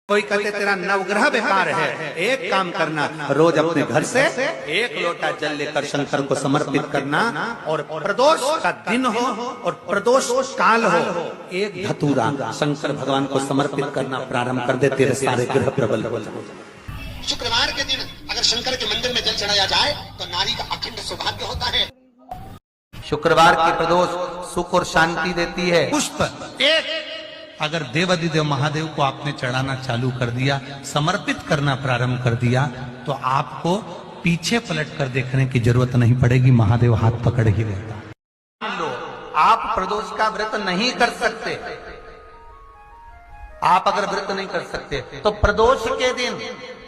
कोई कहते तेरा नवग्रह बेकार है, एक काम करना, रोज अपने घर से एक लोटा जल लेकर शंकर को समर्पित करना, और प्रदोष का दिन हो और प्रदोष काल हो, एक धतूरा शंकर भगवान को समर्पित करना प्रारंभ कर दे, तेरे सारे ग्रह प्रबल हो जाए। शुक्रवार के दिन अगर शंकर के मंदिर में जल चढ़ाया जाए तो नारी का अखंड सौभाग्य होता है। शुक्रवार की प्रदोष सुख और शांति देती है। पुष्प एक अगर देवाधिदेव महादेव को आपने चढ़ाना चालू कर दिया, समर्पित करना प्रारंभ कर दिया, तो आपको पीछे पलट कर देखने की जरूरत नहीं पड़ेगी, महादेव हाथ पकड़ ही लेता। लो, आप प्रदोष का व्रत नहीं कर सकते, आप अगर व्रत नहीं कर सकते तो प्रदोष के दिन,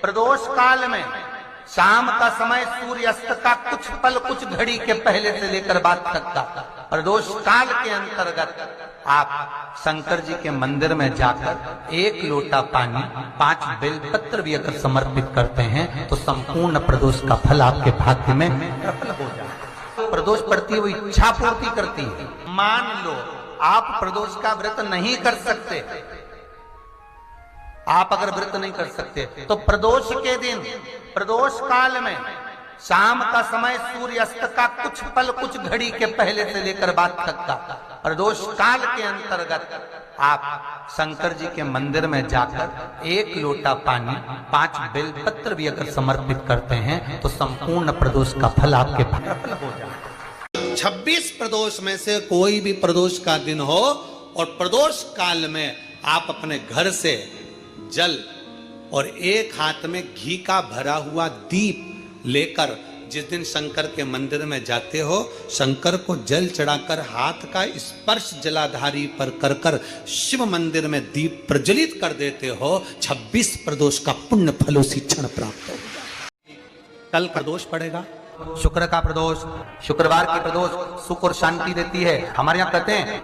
प्रदोष काल में शाम का समय सूर्यास्त का कुछ पल, कुछ घड़ी के पहले से लेकर बाद तक का प्रदोष काल के अंतर्गत आप शंकर जी के मंदिर में जाकर एक लोटा पानी, 5 बेलपत्र भी अगर समर्पित करते हैं तो संपूर्ण प्रदोष का फल आपके भाग्य में प्रबल हो जाए। प्रदोष पड़ती है वो इच्छा पूर्ति करती है। मान लो आप प्रदोष का व्रत नहीं कर सकते, आप अगर व्रत नहीं कर सकते तो प्रदोष के दिन, प्रदोष काल में शाम का समय सूर्यास्त का कुछ पल, कुछ घड़ी के पहले से लेकर बाद तक का प्रदोष काल के अंतर्गत आप शंकर जी के मंदिर में जाकर एक लोटा पानी, 5 बेलपत्र भी अगर समर्पित करते हैं तो संपूर्ण प्रदोष का फल आपके प्रबल हो जाए। 26 प्रदोष में से कोई भी प्रदोष का दिन हो और प्रदोष काल में आप अपने घर से जल और एक हाथ में घी का भरा हुआ दीप लेकर जिस दिन शंकर के मंदिर में जाते हो, शंकर को जल चढ़ाकर हाथ का स्पर्श जलाधारी पर कर कर शिव मंदिर में दीप प्रज्वलित कर देते हो, 26 प्रदोष का पुण्य फल उसी क्षण प्राप्त होगा। कल प्रदोष पड़ेगा, शुक्र का प्रदोष, शुक्रवार की प्रदोष सुख और शांति देती है। हमारे यहाँ कहते हैं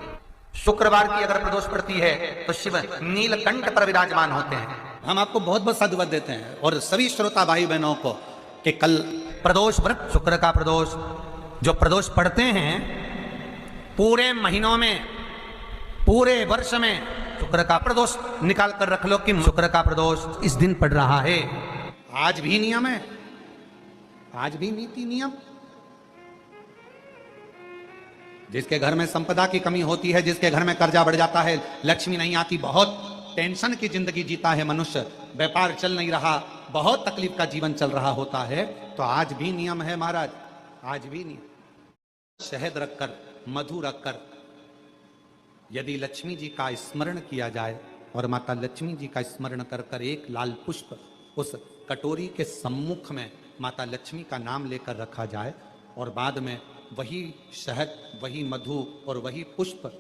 शुक्रवार की अगर प्रदोष पड़ती है तो शिव नीलकंठ पर विराजमान होते हैं। हम आपको बहुत बहुत साधुवाद देते हैं और सभी श्रोता भाई बहनों को कि कल प्रदोष व्रत, शुक्र का प्रदोष, जो प्रदोष पढ़ते हैं पूरे महीनों में, पूरे वर्ष में शुक्र का प्रदोष निकाल कर रख लो कि शुक्र का प्रदोष इस दिन पड़ रहा है। आज भी नियम है, आज भी नीति नियम। जिसके घर में संपदा की कमी होती है, जिसके घर में कर्जा बढ़ जाता है, लक्ष्मी नहीं आती, बहुत टेंशन की जिंदगी जीता है मनुष्य, व्यापार चल नहीं रहा, बहुत तकलीफ का जीवन चल रहा होता है, तो आज भी नियम है महाराज, आज भी नियम। शहद रखकर, मधु रखकर यदि लक्ष्मी जी का स्मरण किया जाए और माता लक्ष्मी जी का स्मरण कर कर एक लाल पुष्प उस कटोरी के सम्मुख में माता लक्ष्मी का नाम लेकर रखा जाए और बाद में वही शहद, वही मधु और वही पुष्प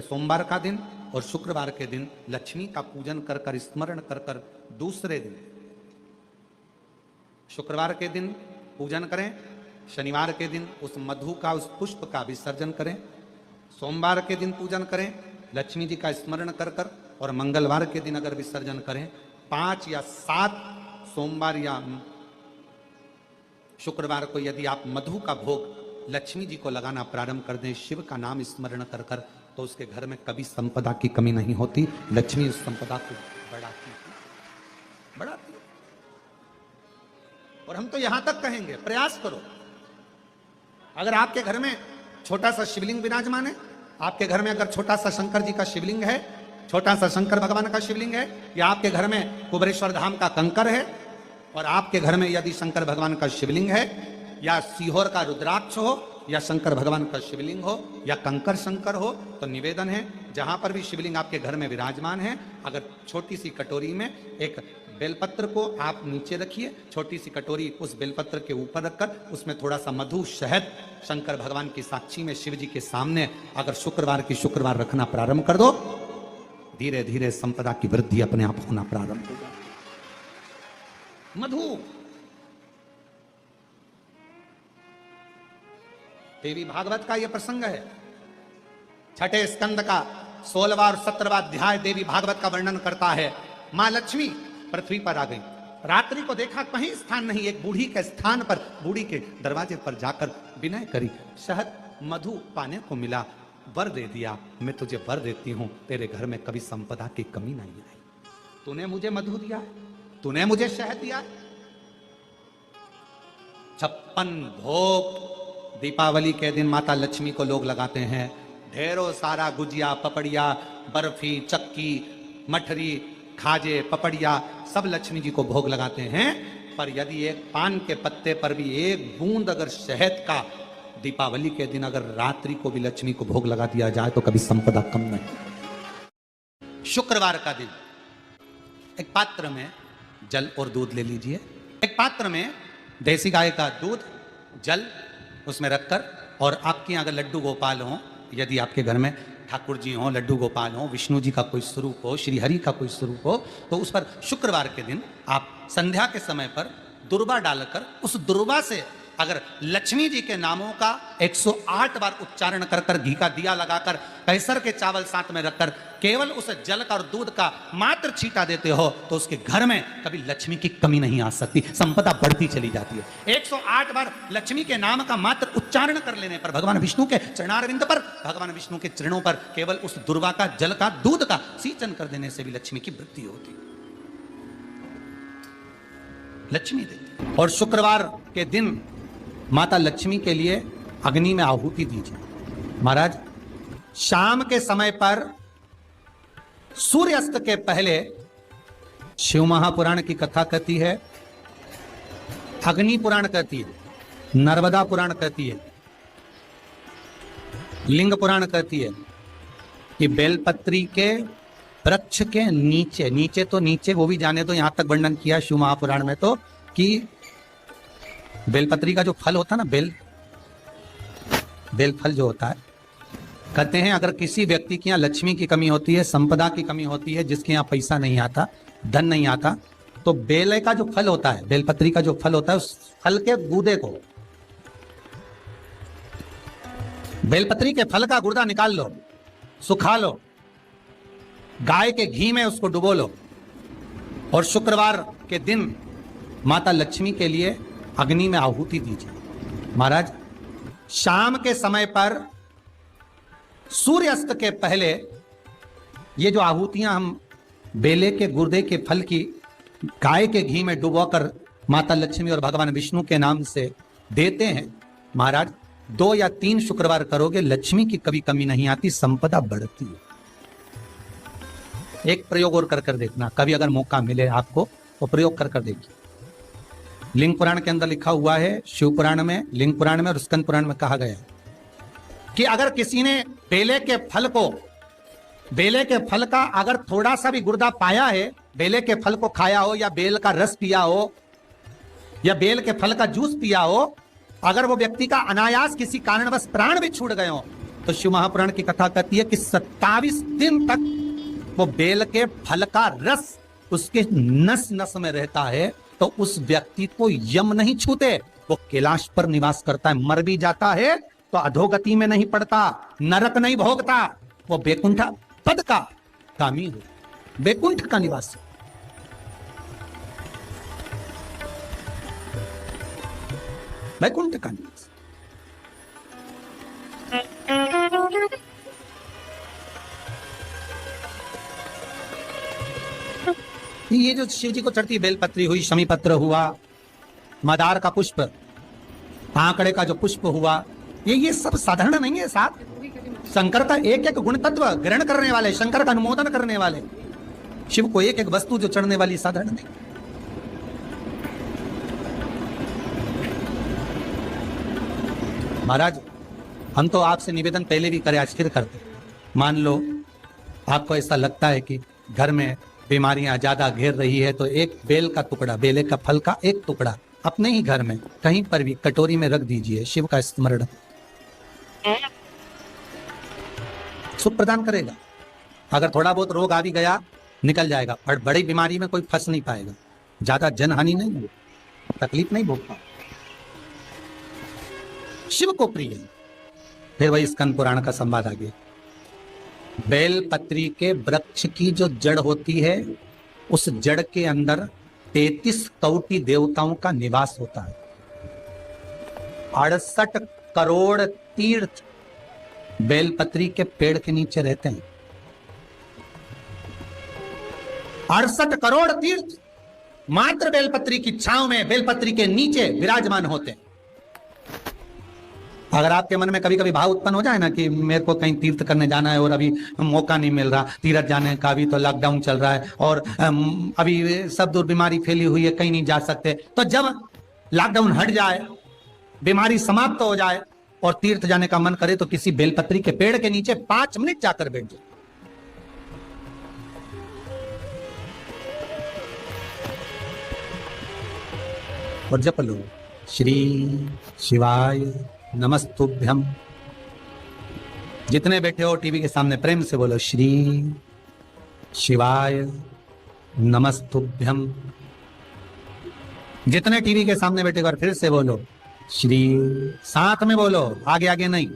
सोमवार का दिन और शुक्रवार के दिन लक्ष्मी का पूजन कर कर, स्मरण कर कर, दूसरे दिन शुक्रवार के दिन पूजन करें, शनिवार के दिन उस मधु का, उस पुष्प का विसर्जन करें, सोमवार के दिन पूजन करें लक्ष्मी जी का स्मरण कर कर, और मंगलवार के दिन अगर विसर्जन करें, 5 या 7 सोमवार या शुक्रवार को यदि आप मधु का भोग लक्ष्मी जी को लगाना प्रारंभ कर दें, शिव का नाम स्मरण कर कर, तो उसके घर में कभी संपदा की कमी नहीं होती, लक्ष्मी उस संपदा को बढ़ाती है। और हम तो यहां तक कहेंगे, प्रयास करो, अगर आपके घर में छोटा सा शिवलिंग विराजमान है, आपके घर में अगर छोटा सा शंकर जी का शिवलिंग है, छोटा सा शंकर भगवान का शिवलिंग है, या आपके घर में कुबेरेश्वर धाम का कंकर है, और आपके घर में यदि शंकर भगवान का शिवलिंग है, या सीहोर का रुद्राक्ष हो, या शंकर भगवान का शिवलिंग हो, या कंकर शंकर हो, तो निवेदन है जहां पर भी शिवलिंग आपके घर में विराजमान है, अगर छोटी सी कटोरी में एक बेलपत्र को आप नीचे रखिए, छोटी सी कटोरी उस बेलपत्र के ऊपर रखकर उसमें थोड़ा सा मधु, शहद शंकर भगवान की साक्षी में शिव जी के सामने अगर शुक्रवार की शुक्रवार रखना प्रारंभ कर दो, धीरे धीरे संपदा की वृद्धि अपने आप होना प्रारंभ होगा। मधु देवी भागवत का यह प्रसंग है, 6ठे स्कंद का 16वां और 17वां अध्याय देवी भागवत का वर्णन करता है। मां लक्ष्मी पृथ्वी पर आ गई, रात्रि को देखा कहीं स्थान नहीं, एक बूढ़ी के स्थान पर, बूढ़ी के दरवाजे पर जाकर विनय करी, शहद मधु पाने को मिला, वर दे दिया, मैं तुझे वर देती हूं, तेरे घर में कभी संपदा की कमी नहीं आई। तूने मुझे मधु दिया है, तूने मुझे शहद दिया है। 56 भोग दीपावली के दिन माता लक्ष्मी को लोग लगाते हैं। ढेरों सारा गुजिया, पपड़िया, बर्फी, चक्की, मठरी, खाजे, पपड़िया सब लक्ष्मी जी को भोग लगाते हैं। पर यदि एक पान के पत्ते पर भी एक बूंद अगर शहद का दीपावली के दिन अगर रात्रि को भी लक्ष्मी को भोग लगा दिया जाए तो कभी संपदा कम नहीं। शुक्रवार का दिन एक पात्र में जल और दूध ले लीजिए। एक पात्र में देसी गाय का दूध, जल उसमें रखकर, और आपके यहाँ अगर लड्डू गोपाल हो, यदि आपके घर में ठाकुर जी हो, लड्डू गोपाल हो, विष्णु जी का कोई स्वरूप हो, श्री हरि का कोई स्वरूप हो, तो उस पर शुक्रवार के दिन आप संध्या के समय पर दुर्वा डालकर उस दुर्वा से अगर लक्ष्मी जी के नामों का 108 बार उच्चारण कर कर, घी का दिया लगाकर, कैसर के चावल साथ में रखकर केवल उस जल का और दूध का मात्र छींटा देते हो तो उसके घर में कभी लक्ष्मी की कमी नहीं आ सकती, संपदा बढ़ती चली जाती है। 108 बार लक्ष्मी के नाम का मात्र उच्चारण कर लेने पर, भगवान विष्णु के चरणारविंद पर, भगवान विष्णु के चरणों पर केवल उस दुर्वा का, जल का, दूध का सिंचन कर देने से भी लक्ष्मी की वृद्धि होती, लक्ष्मी देती। और शुक्रवार के दिन माता लक्ष्मी के लिए अग्नि में आहुति दीजिए। महाराज, शाम के समय पर सूर्यास्त के पहले शिव महापुराण की कथा कहती है, अग्नि पुराण कहती है, नर्मदा पुराण कहती है, लिंग पुराण कहती है कि बेलपत्री के वृक्ष के नीचे, नीचे तो नीचे वो भी जाने तो यहां तक वर्णन किया शिव महापुराण में तो कि बेलपत्री का जो फल होता है ना, बेल फल जो होता है, कहते हैं अगर किसी व्यक्ति के यहाँ लक्ष्मी की कमी होती है, संपदा की कमी होती है, जिसके यहाँ पैसा नहीं आता, धन नहीं आता, तो बेल का जो फल होता है, बेलपत्री का जो फल होता है, उस फल के गूदे को, बेलपत्री के फल का गुर्दा निकाल लो, सुखा लो, गाय के घी में उसको डुबो लो, और शुक्रवार के दिन माता लक्ष्मी के लिए अग्नि में आहुति दीजिए। महाराज, शाम के समय पर सूर्यास्त के पहले ये जो आहुतियां हम बेले के गुर्दे के फल की गाय के घी में डुबोकर माता लक्ष्मी और भगवान विष्णु के नाम से देते हैं, महाराज 2 या 3 शुक्रवार करोगे, लक्ष्मी की कभी कमी नहीं आती, संपदा बढ़ती है। एक प्रयोग और कर देखना, कभी अगर मौका मिले आपको तो प्रयोग कर देखिए। लिंग पुराण के अंदर लिखा हुआ है, शिव पुराण में, लिंग पुराण में और स्कंद पुराण में कहा गया है कि अगर किसी ने बेले के फल को, बेले के फल का अगर थोड़ा सा भी गुर्दा पाया है, बेले के फल को खाया हो या बेल का रस पिया हो या बेल के फल का जूस पिया हो, अगर वो व्यक्ति का अनायास किसी कारणवश प्राण भी छूट गए हो, तो शिव महापुराण की कथा कहती है कि 27 दिन तक वो बेल के फल का रस उसके नस नस में रहता है, तो उस व्यक्ति को यम नहीं छूते, वो कैलाश पर निवास करता है। मर भी जाता है तो अधोगति में नहीं पड़ता, नरक नहीं भोगता, वो बैकुंठ पद का कामी हो, बैकुंठ का निवासी। बैकुंठ का निवासी। ये जो शिव जी को चढ़ती बेलपत्री हुई, शमी पत्र हुआ, मदार का पुष्प, आंकड़े का जो पुष्प हुआ, ये सब साधारण नहीं है साहब। शंकर का एक एक गुण तत्व ग्रहण करने वाले, शंकर का अनुमोदन करने वाले, शिव को एक एक वस्तु जो चढ़ने वाली साधारण नहीं। महाराज, हम तो आपसे निवेदन पहले भी करे, आज फिर करते। मान लो आपको ऐसा लगता है कि घर में बीमारियां ज्यादा घेर रही है, तो एक बेल का टुकड़ा, बेले का फल का एक टुकड़ा अपने ही घर में कहीं पर भी कटोरी में रख दीजिए, शिव का स्मरण सुख प्रदान करेगा। अगर थोड़ा बहुत रोग आ भी गया निकल जाएगा, पर बड़ी बीमारी में कोई फंस नहीं पाएगा, ज्यादा जनहानि नहीं होगी, तकलीफ नहीं भोग पाएगा। शिव को प्रिय। फिर वही स्कंद पुराण का संवाद आ गया। बेल पत्री के वृक्ष की जो जड़ होती है, उस जड़ के अंदर 33 कोटि देवताओं का निवास होता है। 68 करोड़ तीर्थ बेलपत्री के पेड़ के नीचे रहते हैं। 68 करोड़ तीर्थ मात्र बेलपत्री की छांव में, बेलपत्री के नीचे विराजमान होते हैं। अगर आपके मन में कभी कभी भाव उत्पन्न हो जाए ना कि मेरे को कहीं तीर्थ करने जाना है और अभी मौका नहीं मिल रहा, तीर्थ जाने का, अभी तो लॉकडाउन चल रहा है और अभी सब दूर बीमारी फैली हुई है, कहीं नहीं जा सकते, तो जब लॉकडाउन हट जाए, बीमारी समाप्त हो जाए और तीर्थ जाने का मन करे तो किसी बेलपत्री के पेड़ के नीचे 5 मिनट जाकर बैठ जाए। और जप लो, श्री शिवाय नमस्तुभ्यम। जितने बैठे हो टीवी के सामने प्रेम से बोलो, श्री शिवाय नमस्तुभ्यम। जितने टीवी के सामने बैठे और फिर से बोलो, श्री, साथ में बोलो, आगे आगे नहीं,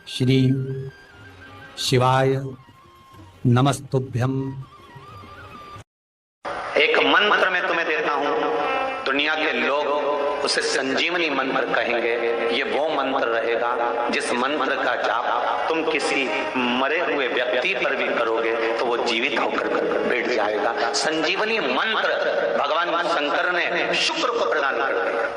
श्री शिवाय नमस्तुभ्यम। एक मंत्र मैं तुम्हें देता हूं, दुनिया के लोग उसे संजीवनी मंत्र कहेंगे। ये वो मंत्र रहेगा जिस मंत्र का जाप तुम किसी मरे हुए व्यक्ति पर भी करोगे तो वो जीवित होकर बैठ जाएगा। संजीवनी मंत्र भगवान शंकर ने शुक्र को प्रदान कर दिया।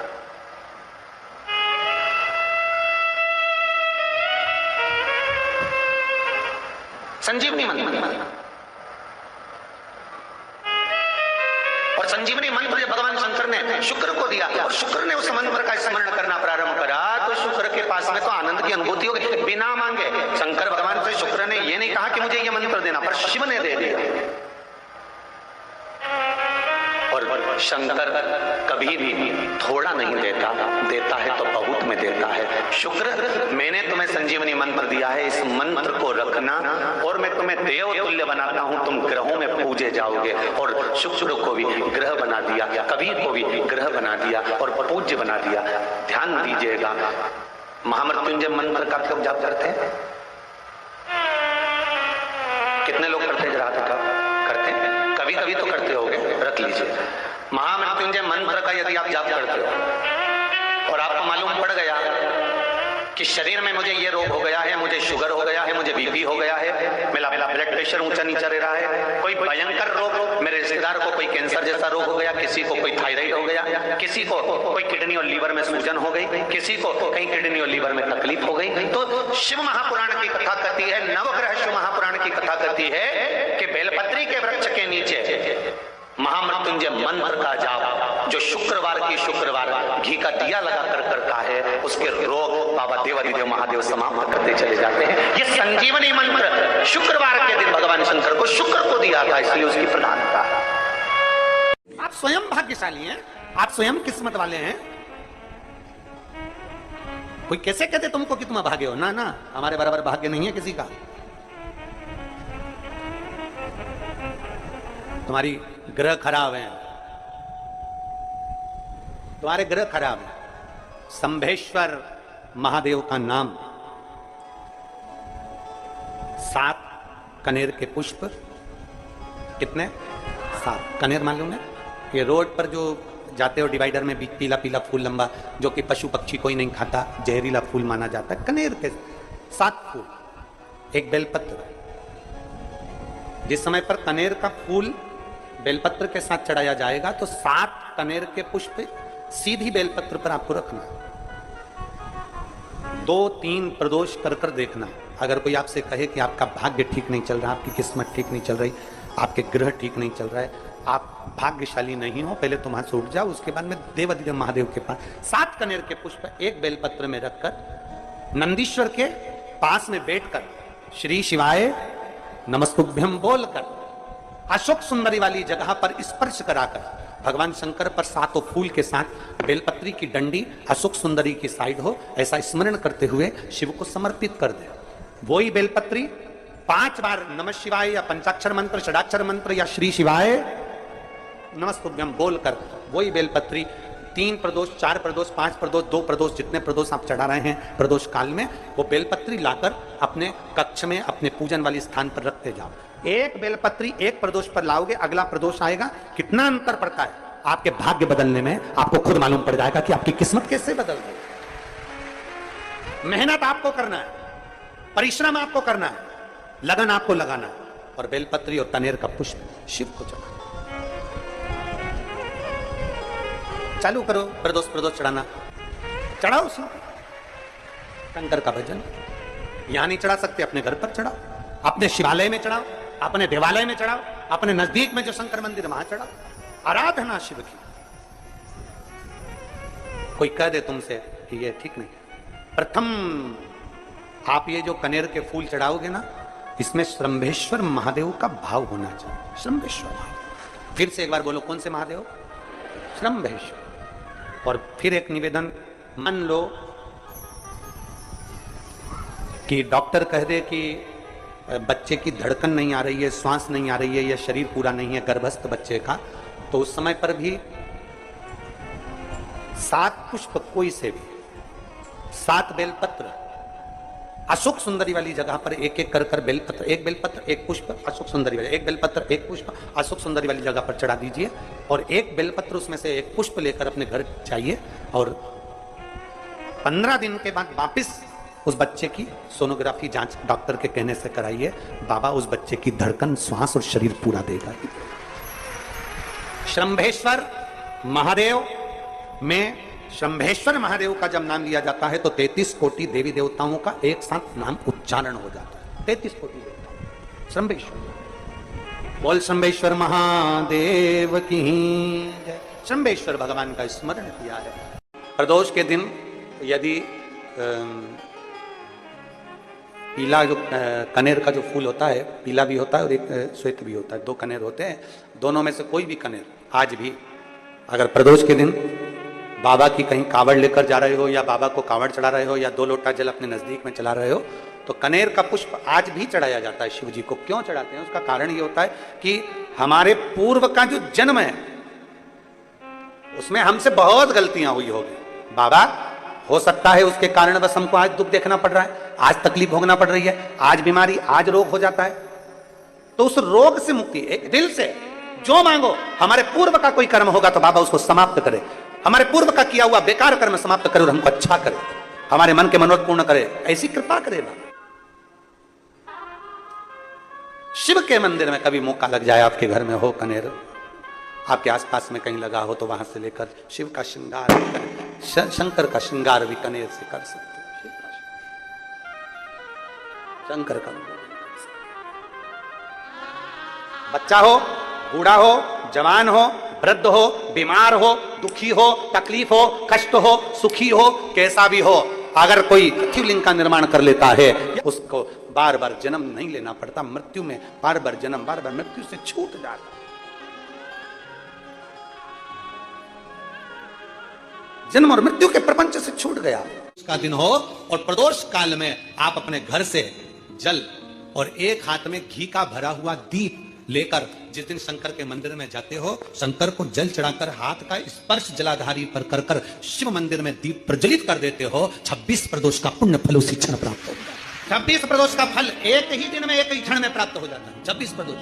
संजीवनी मंत्र, और संजीवनी मंत्र जब भगवान शंकर ने शुक्र को दिया और शुक्र ने उस मंत्र का स्मरण करना प्रारंभ करा तो शुक्र के पास में तो आनंद की अनुभूति हो गई बिना मांगे। शंकर भगवान से शुक्र ने ये नहीं कहा कि मुझे ये मंत्र देना, पर शिव ने दे दिया। और शंकर कभी भी थोड़ा नहीं देता, देता है तो बहुत में देता है। शुक्र, मैंने तुम्हें संजीवनी मंत्र दिया है, इस मंत्र को रखना और मैं तुम्हें देव तुल्य बनाता हूं, तुम ग्रहों में पूजे जाओगे। और शुक्र को भी ग्रह बना दिया, कबीर को भी ग्रह बना दिया और पूज्य बना दिया। ध्यान दीजिएगा, महामृत्युंजय मंत्र का कब जाप करते हैं? कितने लोग करते हैं? जरा करते हैं? कभी कभी तो करते होंगे, रख लीजिए। महामृत्युंजय मंत्र का यदि आप जाप करते हो और आपको मालूम पड़ गया कि शरीर में मुझे ये रोग हो गया है, मुझे शुगर हो गया है, मुझे बीपी हो गया है, मेरा ब्लड प्रेशर ऊंचा नीचा रह रहा है, कोई भयंकर रोग, मेरे रिश्तेदार को कोई कैंसर जैसा रोग हो गया, किसी को कोई थायराइड हो गया, किसी को कोई किडनी और लीवर में सूजन हो गई, किसी को कहीं किडनी और लीवर में तकलीफ हो गई, तो शिव महापुराण की कथा कहती है, नवग्रह शिव महापुराण की कथा कहती है कि बेलपत्री के वृक्ष के नीचे महामृत्युंजय मंत्र का जाप जो शुक्रवार की शुक्रवार घी का दिया लगाकर करता है, उसके रोग बाबा देवादिदेव महादेव समाप्त करते चले जाते हैं। ये संजीवनी मंत्र शुक्रवार के दिन भगवान शंकर को शुक्र को दिया था, इसलिए उसकी प्रधानता। आप स्वयं भाग्यशाली हैं, आप स्वयं किस्मत वाले हैं। कोई कैसे कहते तुमको कि तुम भाग्य हो? ना ना, हमारे बराबर भाग्य नहीं है किसी का। तुम्हारी ग्रह खराब है, तुम्हारे ग्रह खराब है। संभेश्वर महादेव का नाम, 7 कनेर के पुष्प, कितने? 7 कनेर मालूम है? ये रोड पर जो जाते हो डिवाइडर में बीच पीला पीला फूल लंबा, जो कि पशु पक्षी कोई नहीं खाता, जहरीला फूल माना जाता है। कनेर के 7 फूल, एक बेलपत्र। जिस समय पर कनेर का फूल बेलपत्र के साथ चढ़ाया जाएगा तो 7 कनेर के पुष्प सीधी बेलपत्र पर आपको रखना, 2-3 प्रदोष कर कर देखना। अगर कोई आपसे कहे कि आपका भाग्य ठीक नहीं चल रहा, आपकी किस्मत ठीक नहीं चल रही, आपके ग्रह ठीक नहीं चल रहा है, आप भाग्यशाली नहीं हो, पहले तुम हाथ से उठ जाओ, उसके बाद में देवादिदेव महादेव के पास 7 कनेर के पुष्प एक बेलपत्र में रखकर नंदीश्वर के पास में बैठकर श्री शिवाय नमस्तुभ्यम बोलकर अशोक सुंदरी वाली जगह पर स्पर्श कराकर भगवान शंकर पर 7 फूल के साथ बेलपत्री की डंडी अशोक सुंदरी की साइड हो, ऐसा स्मरण करते हुए शिव को समर्पित कर दे। वही बेलपत्री 5 बार नमः शिवाय या पंचाक्षर मंत्र, षडाक्षर मंत्र या श्री शिवाय नमस्तुभ्यम बोलकर वही बेलपत्री 3 प्रदोष, 4 प्रदोष, 5 प्रदोष, 2 प्रदोष, जितने प्रदोष आप चढ़ा रहे हैं प्रदोष काल में, वो बेलपत्री लाकर अपने कक्ष में अपने पूजन वाले स्थान पर रखते जाओ। एक बेलपत्री एक प्रदोष पर लाओगे, अगला प्रदोष आएगा, कितना अंतर पड़ता है आपके भाग्य बदलने में, आपको खुद मालूम पड़ जाएगा कि आपकी किस्मत कैसे बदल गई। मेहनत आपको करना है, परिश्रम आपको करना है, लगन आपको लगाना है, और बेलपत्री और कनेर का पुष्प शिव को चढ़ाना। चालू करो प्रदोष चढ़ाना, चढ़ाओ उसमें शंकर का भजन। यहां नहीं चढ़ा सकते, अपने घर पर चढ़ाओ, अपने शिवालय में चढ़ाओ, अपने देवालय में चढ़ाओ, अपने नजदीक में जो शंकर मंदिर वहां चढ़ाओ। आराधना शिव की। कोई कह दे तुमसे कि ये ठीक नहीं, प्रथम आप ये जो कनेर के फूल चढ़ाओगे ना, इसमें श्रंभेश्वर महादेव का भाव होना चाहिए। श्रंभेश्वर महादेव, फिर से एक बार बोलो, कौन से महादेव? श्रंभेश्वर। और फिर एक निवेदन, मान लो कि डॉक्टर कह दे कि बच्चे की धड़कन नहीं आ रही है, श्वास नहीं आ रही है, या शरीर पूरा नहीं है गर्भस्थ बच्चे का, तो उस समय पर भी 7 पुष्प कोई से भी, 7 बेलपत्र अशोक सुंदरी वाली जगह पर एक एक कर बेलपत्र, एक बेलपत्र एक पुष्प अशोक सुंदरी वाली, एक बेलपत्र एक पुष्प अशोक सुंदरी वाली जगह पर चढ़ा दीजिए, और एक बेलपत्र उसमें से एक पुष्प लेकर अपने घर जाइए, और 15 दिन के बाद वापिस उस बच्चे की सोनोग्राफी जांच डॉक्टर के कहने से कराइए। बाबा उस बच्चे की धड़कन, श्वास और शरीर पूरा देगा। श्रंभेश्वर महादेव में, श्रंभेश्वर महादेव का जब नाम लिया जाता है तो 33 कोटि देवी देवताओं का एक साथ नाम उच्चारण हो जाता है। 33 कोटि देवता श्रंभेश्वर। बोल श्रंभेश्वर महादेव की जय। श्रंभेश्वर भगवान का स्मरण किया है। प्रदोष के दिन यदि पीला जो कनेर का जो फूल होता है, पीला भी होता है और एक श्वेत भी होता है, 2 कनेर होते हैं, दोनों में से कोई भी कनेर आज भी अगर प्रदोष के दिन बाबा की कहीं कावड़ लेकर जा रहे हो, या बाबा को कावड़ चढ़ा रहे हो, या 2 लोटा जल अपने नजदीक में चला रहे हो, तो कनेर का पुष्प आज भी चढ़ाया जाता है शिव जी को। क्यों चढ़ाते हैं? उसका कारण ये होता है कि हमारे पूर्व का जो जन्म है उसमें हमसे बहुत गलतियां हुई होगी। बाबा हो सकता है उसके कारण बस हमको आज दुख देखना पड़ रहा है, आज तकलीफ भोगना पड़ रही है, आज बीमारी, आज रोग हो जाता है, तो उस रोग से मुक्ति एक दिल से जो मांगो, हमारे पूर्व का कोई कर्म होगा तो बाबा उसको समाप्त करे, हमारे पूर्व का किया हुआ बेकार कर्म समाप्त करे और हमको अच्छा करे, हमारे मन के मनोरथ पूर्ण करे, ऐसी कृपा करे बाबा। शिव के मंदिर में कभी मौका लग जाए, आपके घर में हो कनेर, आपके आसपास में कहीं लगा हो, तो वहां से लेकर शिव का श्रृंगार, शंकर का श्रृंगार भी कनेर से कर सकते हो। शंकर का बच्चा हो, बूढ़ा हो, जवान हो, वृद्ध हो, बीमार हो, दुखी हो, तकलीफ हो, कष्ट हो, सुखी हो, कैसा भी हो, अगर कोई शिवलिंग का निर्माण कर लेता है, उसको बार बार जन्म नहीं लेना पड़ता। मृत्यु में बार बार जन्म, बार बार मृत्यु से छूट जाता। जन्म और मृत्यु के प्रपंच से छूट गया। उसका दिन हो और प्रदोष काल में आप अपने घर से जल और एक हाथ में घी का भरा हुआ दीप लेकर जिस दिन शंकर के मंदिर में जाते हो, शंकर को जल चढ़ाकर हाथ का स्पर्श जलाधारी पर कर कर शिव मंदिर में दीप प्रज्वलित कर देते हो, 26 प्रदोष का पुण्य फल उसी क्षण प्राप्त हो जाता है। 26 प्रदोष का फल एक ही दिन में, एक ही क्षण में प्राप्त हो जाता है। 26 प्रदोष